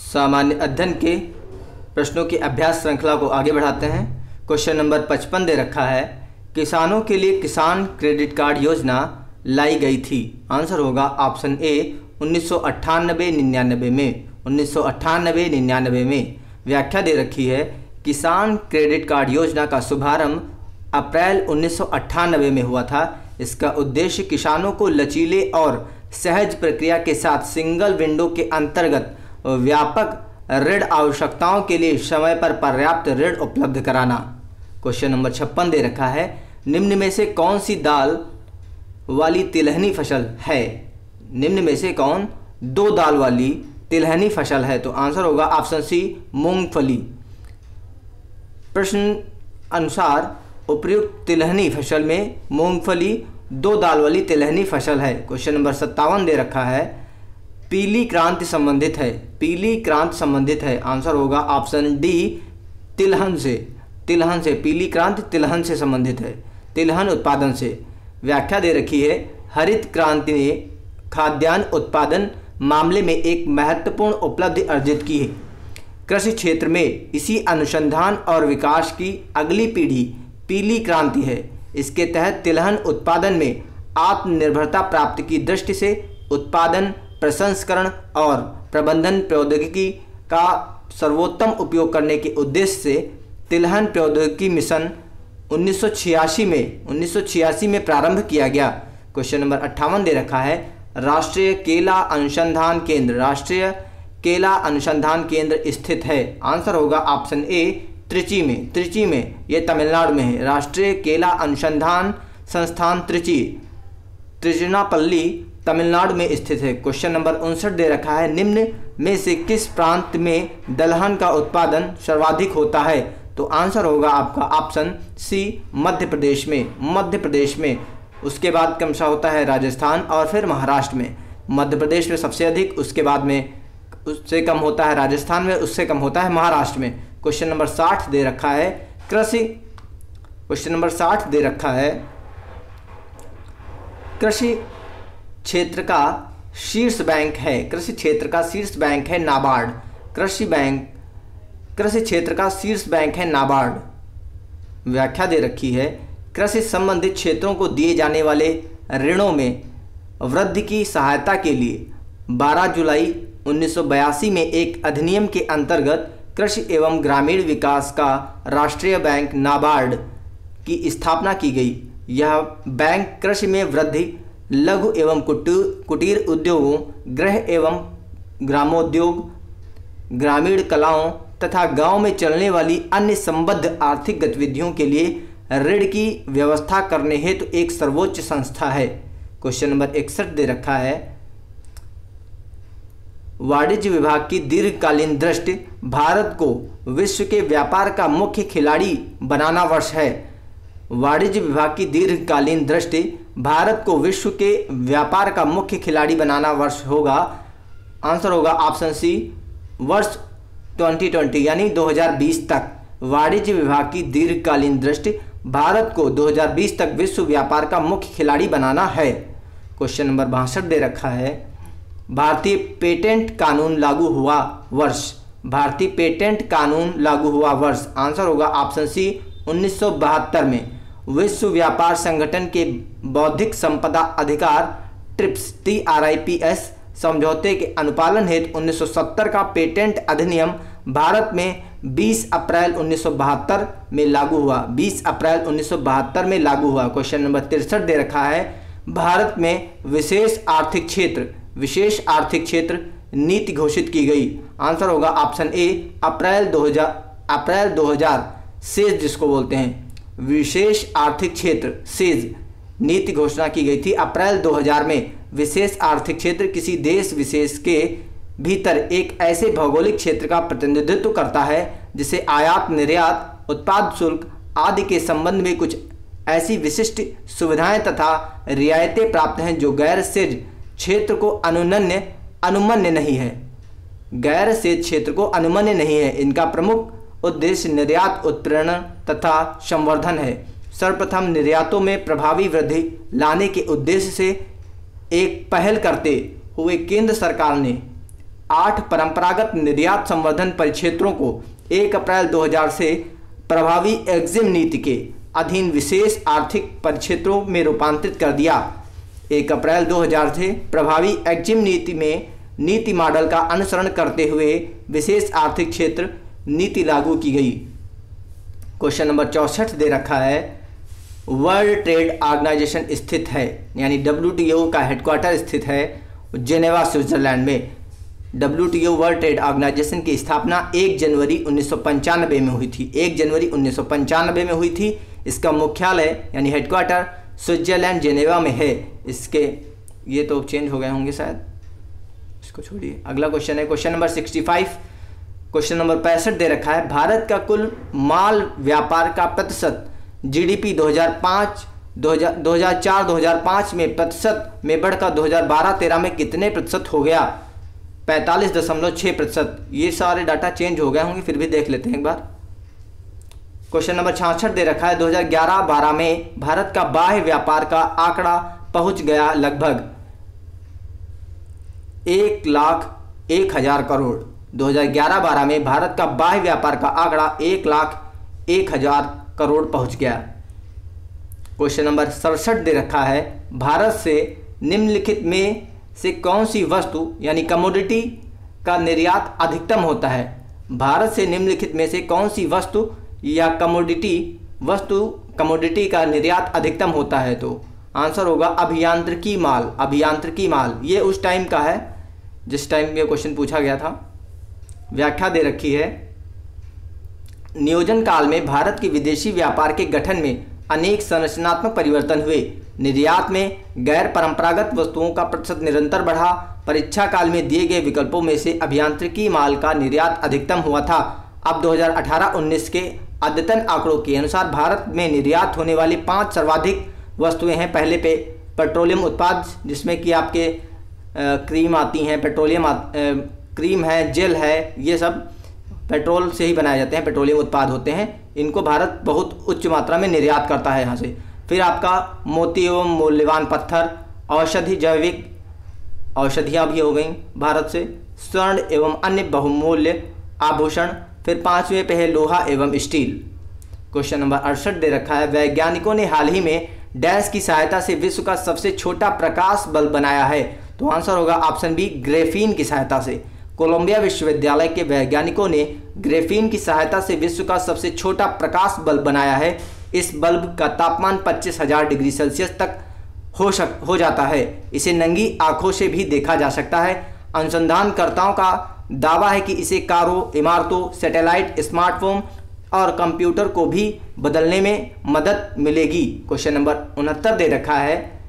सामान्य अध्ययन के प्रश्नों की अभ्यास श्रृंखला को आगे बढ़ाते हैं। क्वेश्चन नंबर 55 दे रखा है, किसानों के लिए किसान क्रेडिट कार्ड योजना लाई गई थी। आंसर होगा ऑप्शन ए 1998-99 में। 1998-99 में। व्याख्या दे रखी है, किसान क्रेडिट कार्ड योजना का शुभारंभ अप्रैल 1998 में हुआ था। इसका उद्देश्य किसानों को लचीले और सहज प्रक्रिया के साथ सिंगल विंडो के अंतर्गत व्यापक ऋण आवश्यकताओं के लिए समय पर पर्याप्त ऋण उपलब्ध कराना। क्वेश्चन नंबर 56 दे रखा है, निम्न में से कौन सी दाल वाली तिलहनी फसल है। निम्न में से कौन दो दाल वाली तिलहनी फसल है। तो आंसर होगा ऑप्शन सी मूंगफली। प्रश्न अनुसार उपर्युक्त तिलहनी फसल में मूंगफली दो दाल वाली तिलहनी फसल है। क्वेश्चन नंबर 57 दे रखा है, पीली क्रांति संबंधित है। पीली क्रांति संबंधित है। आंसर होगा ऑप्शन डी तिलहन से। तिलहन से पीली क्रांति तिलहन से संबंधित है, तिलहन उत्पादन से। व्याख्या दे रखी है, हरित क्रांति ने खाद्यान्न उत्पादन मामले में एक महत्वपूर्ण उपलब्धि अर्जित की है। कृषि क्षेत्र में इसी अनुसंधान और विकास की अगली पीढ़ी पीली क्रांति है। इसके तहत तिलहन उत्पादन में आत्मनिर्भरता प्राप्ति की दृष्टि से उत्पादन, प्रसंस्करण और प्रबंधन प्रौद्योगिकी का सर्वोत्तम उपयोग करने के उद्देश्य से तिलहन प्रौद्योगिकी मिशन 1986 में प्रारंभ किया गया। क्वेश्चन नंबर 58 दे रखा है, राष्ट्रीय केला अनुसंधान केंद्र। राष्ट्रीय केला अनुसंधान केंद्र स्थित है। आंसर होगा ऑप्शन ए त्रिची में। त्रिची में, ये तमिलनाडु में है। राष्ट्रीय केला अनुसंधान संस्थान त्रिची, त्रिचुनापल्ली, तमिलनाडु में स्थित है। क्वेश्चन नंबर 59 दे रखा है, निम्न में से किस प्रांत में दलहन का उत्पादन सर्वाधिक होता है। तो आंसर होगा आपका ऑप्शन सी मध्य प्रदेश में। मध्य प्रदेश में। उसके बाद क्रमशः होता है राजस्थान और फिर महाराष्ट्र में। मध्य प्रदेश में सबसे अधिक, उसके बाद में उससे कम होता है राजस्थान में, उससे कम होता है महाराष्ट्र में। क्वेश्चन नंबर 60 दे रखा है, क्वेश्चन नंबर 60 दे रखा है, कृषि क्षेत्र का शीर्ष बैंक है। कृषि क्षेत्र का शीर्ष बैंक है नाबार्ड। कृषि क्षेत्र का शीर्ष बैंक है नाबार्ड। व्याख्या दे रखी है, कृषि संबंधित क्षेत्रों को दिए जाने वाले ऋणों में वृद्धि की सहायता के लिए 12 जुलाई 1982 में एक अधिनियम के अंतर्गत कृषि एवं ग्रामीण विकास का राष्ट्रीय बैंक नाबार्ड की स्थापना की गई। यह बैंक कृषि में वृद्धि, लघु एवं कुटीर उद्योगों, गृह एवं ग्रामोद्योग, ग्रामीण कलाओं तथा गांव में चलने वाली अन्य संबद्ध आर्थिक गतिविधियों के लिए ऋण की व्यवस्था करने हेतु एक सर्वोच्च संस्था है। क्वेश्चन नंबर 61 दे रखा है, वाणिज्य विभाग की दीर्घकालीन दृष्टि भारत को विश्व के व्यापार का मुख्य खिलाड़ी बनाना वर्ष है। वाणिज्य विभाग की दीर्घकालीन दृष्टि भारत को विश्व के व्यापार का मुख्य खिलाड़ी बनाना वर्ष होगा। आंसर होगा ऑप्शन सी वर्ष 2020 यानी 2020 तक। वाणिज्य विभाग की दीर्घकालीन दृष्टि भारत को 2020 तक विश्व व्यापार का मुख्य खिलाड़ी बनाना है। क्वेश्चन नंबर 62 दे रखा है, भारतीय पेटेंट कानून लागू हुआ वर्ष। भारतीय पेटेंट कानून लागू हुआ वर्ष। आंसर होगा ऑप्शन सी 1972 में। विश्व व्यापार संगठन के बौद्धिक संपदा अधिकार TRIPS समझौते के अनुपालन हेतु 1970 का पेटेंट अधिनियम भारत में 20 अप्रैल 1972 में लागू हुआ। 20 अप्रैल 1972 में लागू हुआ। क्वेश्चन नंबर 63 दे रखा है, भारत में विशेष आर्थिक क्षेत्र नीति घोषित की गई। आंसर होगा ऑप्शन ए अप्रैल 2000 सेज जिसको बोलते हैं, विशेष आर्थिक क्षेत्र सेज नीति घोषणा की गई थी अप्रैल 2000 में। विशेष आर्थिक क्षेत्र किसी देश विशेष के भीतर एक ऐसे भौगोलिक क्षेत्र का प्रतिनिधित्व करता है जिसे आयात निर्यात, उत्पाद शुल्क आदि के संबंध में कुछ ऐसी विशिष्ट सुविधाएं तथा रियायतें प्राप्त हैं जो गैर सेज क्षेत्र को अनुमन्य नहीं है। गैर सेज क्षेत्र को अनुमन्य नहीं है। इनका प्रमुख उद्देश्य निर्यात, उत्प्रेरण तथा संवर्धन है। सर्वप्रथम निर्यातों में प्रभावी वृद्धि लाने के उद्देश्य से एक पहल करते हुए केंद्र सरकार ने 8 परंपरागत निर्यात संवर्धन परिक्षेत्रों को 1 अप्रैल 2000 से प्रभावी एग्जिम नीति के अधीन विशेष आर्थिक परिक्षेत्रों में रूपांतरित कर दिया। 1 अप्रैल 2000 से प्रभावी एग्जिम नीति में नीति मॉडल का अनुसरण करते हुए विशेष आर्थिक क्षेत्र नीति लागू की गई। क्वेश्चन नंबर 64 दे रखा है, वर्ल्ड ट्रेड ऑर्गेनाइजेशन स्थित है, यानी WTO का हेडक्वार्टर स्थित है जेनेवा स्विट्जरलैंड में। WTO वर्ल्ड ट्रेड ऑर्गेनाइजेशन की स्थापना 1 जनवरी 1995 में हुई थी। 1 जनवरी 1995 में हुई थी। इसका मुख्यालय यानी हेडक्वार्टर स्विट्जरलैंड जेनेवा में है। इसके ये तो चेंज हो गए होंगे शायद, इसको छोड़िए। अगला क्वेश्चन है क्वेश्चन नंबर 65। क्वेश्चन नंबर 65 दे रखा है, भारत का कुल माल व्यापार का प्रतिशत GDP 2004-2005 में प्रतिशत में बढ़कर 2012-13 में कितने प्रतिशत हो गया? 45.6%। ये सारे डाटा चेंज हो गए होंगे, फिर भी देख लेते हैं एक बार। क्वेश्चन नंबर 66 दे रखा है, 2011-12 में भारत का बाह्य व्यापार का आंकड़ा पहुंच गया लगभग 1,01,000 करोड़। 2011-12 में भारत का बाह्य व्यापार का आंकड़ा 1,01,000 करोड़ पहुंच गया। क्वेश्चन नंबर 67 दे रखा है, भारत से निम्नलिखित में से कौन सी वस्तु यानी कमोडिटी का निर्यात अधिकतम होता है? भारत से निम्नलिखित में से कौन सी वस्तु या कमोडिटी का निर्यात अधिकतम होता है? तो आंसर होगा अभियांत्रिकी माल। अभियांत्रिकी माल ये उस टाइम का है जिस टाइम ये क्वेश्चन पूछा गया था। व्याख्या दे रखी है, नियोजन काल में भारत के विदेशी व्यापार के गठन में अनेक संरचनात्मक परिवर्तन हुए। निर्यात में गैर परंपरागत वस्तुओं का प्रतिशत निरंतर बढ़ा। परीक्षा काल में दिए गए विकल्पों में से अभियांत्रिकी माल का निर्यात अधिकतम हुआ था। अब 2018-19 के अद्यतन आंकड़ों के अनुसार भारत में निर्यात होने वाली 5 सर्वाधिक वस्तुएं हैं। पहले पे पेट्रोलियम उत्पाद, जिसमें कि आपके क्रीम आती हैं, पेट्रोलियम क्रीम है, जेल है, ये सब पेट्रोल से ही बनाए जाते हैं, पेट्रोलियम उत्पाद होते हैं। इनको भारत बहुत उच्च मात्रा में निर्यात करता है यहाँ से। फिर आपका मोती एवं मूल्यवान पत्थर, औषधि, जैविक औषधियाँ भी हो गई भारत से, स्वर्ण एवं अन्य बहुमूल्य आभूषण। फिर 5वें पे है लोहा एवं स्टील। क्वेश्चन नंबर 68 दे रखा है, वैज्ञानिकों ने हाल ही में डैश की सहायता से विश्व का सबसे छोटा प्रकाश बल्ब बनाया है? तो आंसर होगा ऑप्शन बी, ग्रेफीन की सहायता से। कोलंबिया विश्वविद्यालय के वैज्ञानिकों ने ग्रेफीन की सहायता से विश्व का सबसे छोटा प्रकाश बल्ब बनाया है। इस बल्ब का तापमान 25,000 डिग्री सेल्सियस तक हो जाता है। इसे नंगी आंखों से भी देखा जा सकता है। अनुसंधानकर्ताओं का दावा है कि इसे कारों, इमारतों, सैटेलाइट, स्मार्टफोन और कंप्यूटर को भी बदलने में मदद मिलेगी। क्वेश्चन नंबर 69 दे रखा है,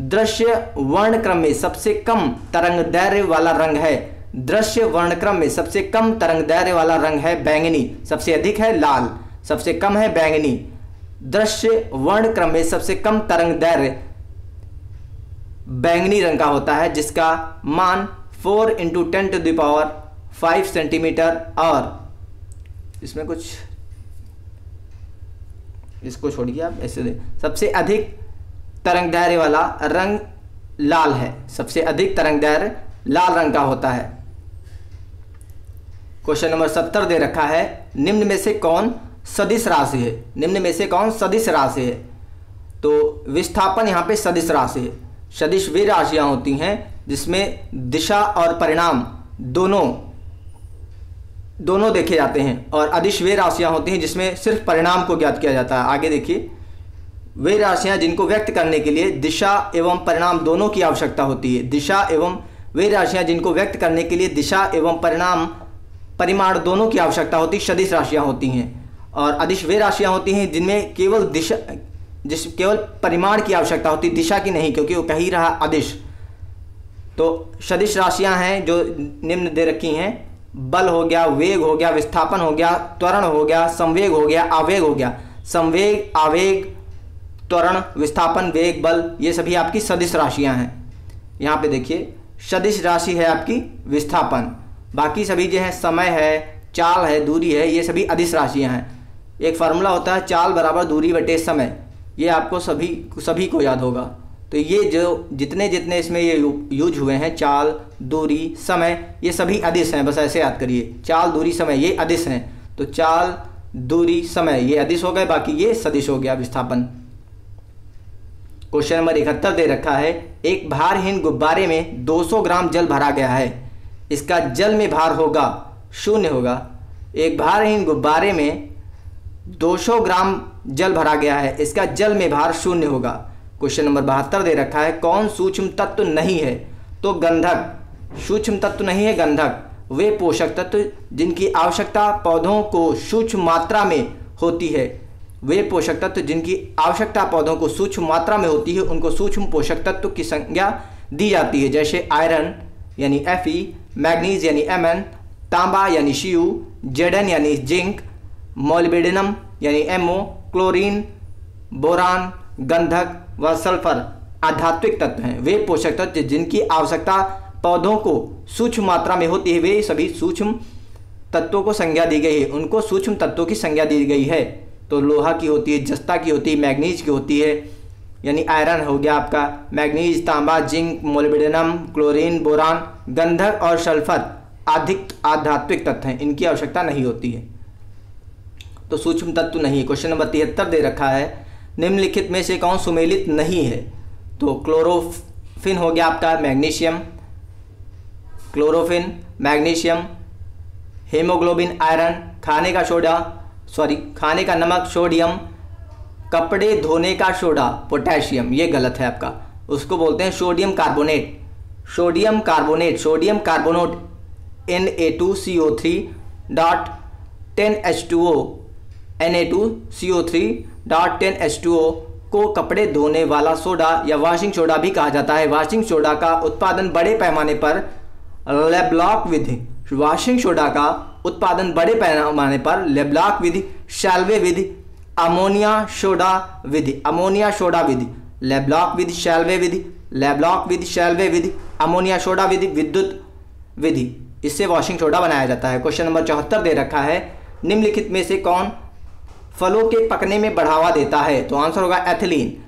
दृश्य वर्णक्रम में सबसे कम तरंगदैर्घ्य वाला रंग है? दृश्य वर्णक्रम में सबसे कम तरंगदैर्घ्य वाला रंग है बैंगनी, सबसे अधिक है लाल, सबसे कम है बैंगनी। दृश्य वर्णक्रम में सबसे कम तरंगदैर्घ्य बैंगनी रंग का होता है, जिसका मान 4 × 10⁵ सेंटीमीटर, और इसमें कुछ, इसको छोड़िए आप, ऐसे दे। सबसे अधिक तरंगदैर्घ्य वाला रंग लाल है, सबसे अधिक तरंगदैर्घ्य लाल रंग का होता है। क्वेश्चन नंबर 70 दे रखा है, निम्न में से कौन सदिश राशि है? निम्न में से कौन सदिश राशि है? तो विस्थापन यहाँ पे सदिश राशि है। सदिश वे राशियां होती हैं जिसमें दिशा और परिणाम दोनों देखे जाते हैं, और अदिश वे राशियां होती हैं जिसमें सिर्फ परिणाम को ज्ञात किया जाता है। आगे देखिए, वे राशियां जिनको व्यक्त करने के लिए दिशा एवं परिणाम दोनों की आवश्यकता होती है। दिशा एवं वे राशियां जिनको व्यक्त करने के लिए दिशा एवं परिमाण दोनों की आवश्यकता होती सदिश राशियां होती हैं। और अदिश वे राशियां होती हैं जिनमें केवल केवल परिमाण की आवश्यकता होती, दिशा की नहीं, क्योंकि वो कह ही रहा अदिश। तो सदिश राशियां हैं जो निम्न दे रखी हैं, बल हो गया, वेग हो गया, विस्थापन हो गया, त्वरण हो गया, संवेग हो गया, आवेग हो गया। संवेग, आवेग, त्वरण, विस्थापन, वेग, बल, ये सभी आपकी सदिश राशियां हैं। यहाँ पे देखिए, सदिश राशि है आपकी विस्थापन, बाकी सभी जो है समय है, चाल है, दूरी है, ये सभी अदिश राशियां हैं। एक फार्मूला होता है चाल बराबर दूरी बटे समय, ये आपको सभी को याद होगा। तो ये जो जितने जितने इसमें ये यूज हुए हैं, चाल, दूरी, समय, ये सभी अदिश हैं। बस ऐसे याद करिए, चाल, दूरी, समय ये अदिश हैं। तो चाल, दूरी, समय ये अदिश हो गए, बाकी ये सदिश हो गया विस्थापन। क्वेश्चन नंबर 71 दे रखा है, एक भारहीन गुब्बारे में 200 ग्राम जल भरा गया है, इसका जल में भार होगा 0 होगा। एक भारहीन गुब्बारे में 200 ग्राम जल भरा गया है, इसका जल में भार 0 होगा। क्वेश्चन नंबर 72 दे रखा है, कौन सूक्ष्म तत्व नहीं है? तो गंधक सूक्ष्म तत्व नहीं है। गंधक वे पोषक तत्व जिनकी आवश्यकता पौधों को सूक्ष्म मात्रा में होती है, वे पोषक तत्व जिनकी आवश्यकता पौधों को सूक्ष्म मात्रा में होती है, उनको सूक्ष्म पोषक तत्व की संज्ञा दी जाती है। जैसे आयरन यानी Fe, मैग्नीज यानी Mn, तांबा यानी Cu, जेडन यानी जिंक, मोलिब्डेनम यानी Mo, क्लोरीन, बोरान, गंधक व सल्फर आध्यात्मिक तत्व हैं। वे पोषक तत्व जिनकी आवश्यकता पौधों को सूक्ष्म मात्रा में होती है, वे सभी सूक्ष्म तत्वों को संज्ञा दी गई है, उनको सूक्ष्म तत्वों की संज्ञा दी गई है। तो लोहा की होती है, जस्ता की होती है, मैग्नीज की होती है, यानी आयरन हो गया आपका, मैग्नीज, तांबा, जिंक, मोलिब्डेनम, क्लोरीन, बोरान, गंधक और सल्फर अधिक आध्यात्मिक तत्व हैं, इनकी आवश्यकता नहीं होती है, तो सूक्ष्म तत्व नहीं है। क्वेश्चन नंबर 73 दे रखा है, निम्नलिखित में से कौन सुमेलित नहीं है? तो क्लोरोफिन हो गया आपका, magnesium, chlorophyll, magnesium, haemoglobin, iron, खाने का नमक सोडियम, कपड़े धोने का सोडा पोटेशियम, ये गलत है आपका, उसको बोलते हैं sodium carbonate. Sodium carbonate Na2CO3 dot 10H2O Na2CO3 dot 10H2O को कपड़े धोने वाला सोडा या वॉशिंग सोडा भी कहा जाता है। वॉशिंग सोडा का उत्पादन बड़े पैमाने पर लेब्लॉक विधि, वॉशिंग सोडा का उत्पादन बड़े पैमाने पर लेब्लॉक विधि, शैल्वे विधि, अमोनिया सोडा विधि, लेब्लॉक विधि, शैल्वे विधि, लेब्लॉक विधि, शैल्वे विधि, अमोनिया सोडा विधि, विद्युत विधि, इससे वॉशिंग सोडा बनाया जाता है। क्वेश्चन नंबर 74 दे रखा है, निम्नलिखित में से कौन फलों के पकने में बढ़ावा देता है? तो आंसर होगा एथिलीन।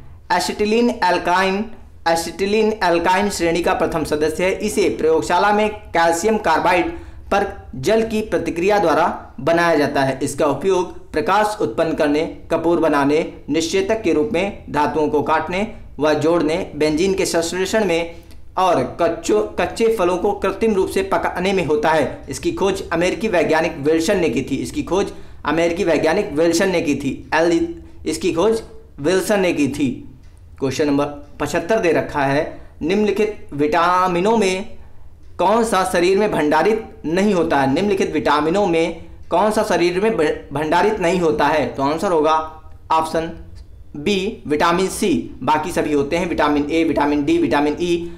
एसिटिलीन एल्काइन श्रेणी का प्रथम सदस्य है। इसे प्रयोगशाला में कैल्शियम कार्बाइड पर जल की प्रतिक्रिया द्वारा बनाया जाता है। इसका उपयोग प्रकाश उत्पन्न करने, कपूर बनाने, निश्चेतक के रूप में धातुओं को काटने व जोड़ने, बेंजीन के संश्लेषण में और कच्चे फलों को कृत्रिम रूप से पकाने में होता है। इसकी खोज अमेरिकी वैज्ञानिक विल्सन ने की थी। इसकी खोज विल्सन ने की थी। क्वेश्चन नंबर 75 दे रखा है, निम्नलिखित विटामिनों में कौन सा शरीर में भंडारित नहीं होता है? निम्नलिखित विटामिनों में कौन सा शरीर में भंडारित नहीं होता है? तो आंसर होगा ऑप्शन बी, विटामिन सी। बाकी सभी होते हैं, vitamin A, vitamin D, vitamin E.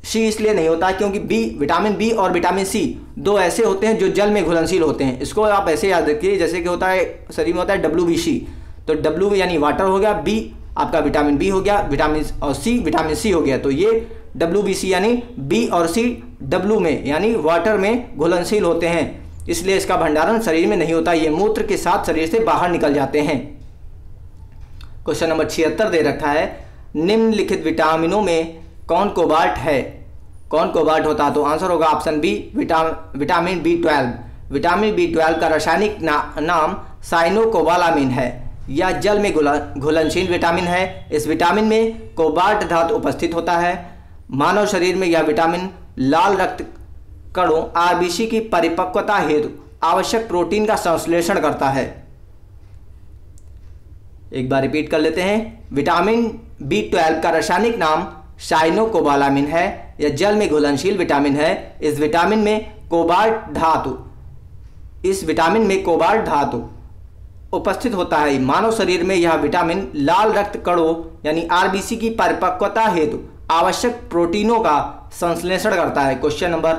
C इसलिए नहीं होता क्योंकि विटामिन बी और विटामिन सी दो ऐसे होते हैं जो जल में घुलनशील होते हैं। इसको आप ऐसे याद रखिए, जैसे कि होता है शरीर में होता है WBC, तो W यानी वाटर हो गया, बी आपका विटामिन बी हो गया, विटामिन और सी विटामिन सी हो गया। तो ये WBC यानी बी और सी W में यानी वाटर में घुलनशील होते हैं, इसलिए इसका भंडारण शरीर में नहीं होता, ये मूत्र के साथ शरीर से बाहर निकल जाते हैं। क्वेश्चन नंबर 76 दे रखा है, निम्नलिखित विटामिनों में कौन कोबाल्ट है? कौन कोबाल्ट होता है? तो आंसर होगा option B, vitamin B12। Vitamin B12 का रासायनिक नाम साइनोकोबालामिन है। यह जल में घुलनशील विटामिन है। इस विटामिन में कोबाल्ट धातु उपस्थित होता है। मानव शरीर में यह विटामिन लाल रक्त कणों RBC की परिपक्वता हेतु आवश्यक प्रोटीन का संश्लेषण करता है। एक बार रिपीट कर लेते हैं, विटामिन B12 का रासायनिक नाम साइनोकोबालामिन है। यह जल में घुलनशील विटामिन है। इस विटामिन में कोबाल्ट धातु उपस्थित होता है। मानव शरीर में यह विटामिन लाल रक्त कणों यानी RBC की परिपक्वता हेतु आवश्यक प्रोटीनों का संश्लेषण करता है। क्वेश्चन नंबर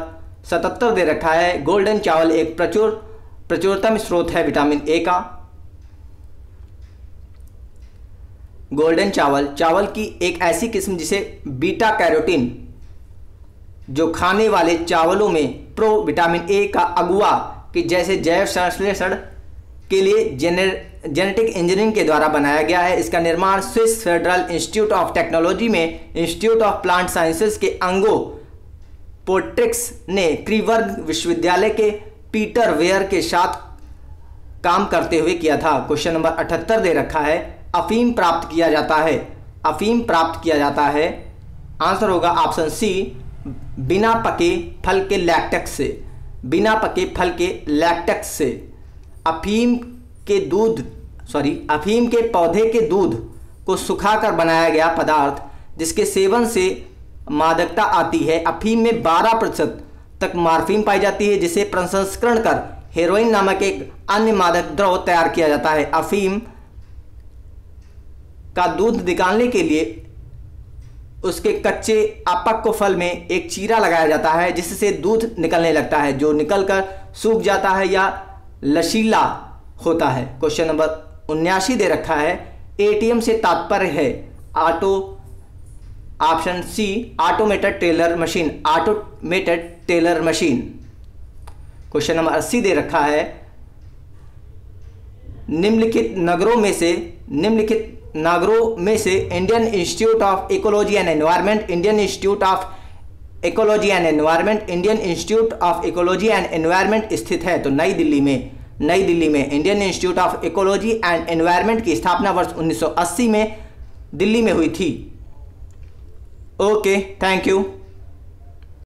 77 दे रखा है, गोल्डन चावल एक प्रचुरतम स्रोत है विटामिन ए का। गोल्डन चावल की एक ऐसी किस्म जिसे बीटा कैरोटीन, जो खाने वाले चावलों में विटामिन ए का अगुआ कि जैसे जैव संश्लेषण के लिए जेनेटिक इंजीनियरिंग के द्वारा बनाया गया है। इसका निर्माण Swiss federal institute of technology में इंस्टीट्यूट ऑफ प्लांट साइंसेज के अंगो पोट्रिक्स ने क्रीवर्ग विश्वविद्यालय के पीटर वेयर के साथ काम करते हुए किया था। क्वेश्चन नंबर 78 दे रखा है, अफीम प्राप्त किया जाता है। अफीम प्राप्त किया जाता है, आंसर होगा ऑप्शन सी, बिना पके फल के लैक्टेक्स से। बिना पके फल के लैक्टेक्स से। अफीम के पौधे के दूध को सुखाकर बनाया गया पदार्थ जिसके सेवन से मादकता आती है। अफीम में 12% तक मॉर्फिन पाई जाती है, जिसे प्रसंस्करण कर हेरोइन नामक एक अन्य मादक द्रव तैयार किया जाता है। अफीम का दूध निकालने के लिए उसके कच्चे अपक्व फल में एक चीरा लगाया जाता है, जिससे दूध निकलने लगता है, जो निकलकर सूख जाता है या लशीला होता है। क्वेश्चन नंबर 79 दे रखा है, एटीएम से तात्पर्य है option C, automated teller machine. Automated teller machine. Question number 80 दे रखा है, निम्नलिखित नगरों में से Indian Institute of Ecology and Environment, Indian Institute of Ecology and Environment, Indian Institute of Ecology and Environment स्थित है। तो नई दिल्ली में Indian Institute of Ecology and Environment की स्थापना वर्ष 1980 में दिल्ली में हुई थी। Okay, thank you.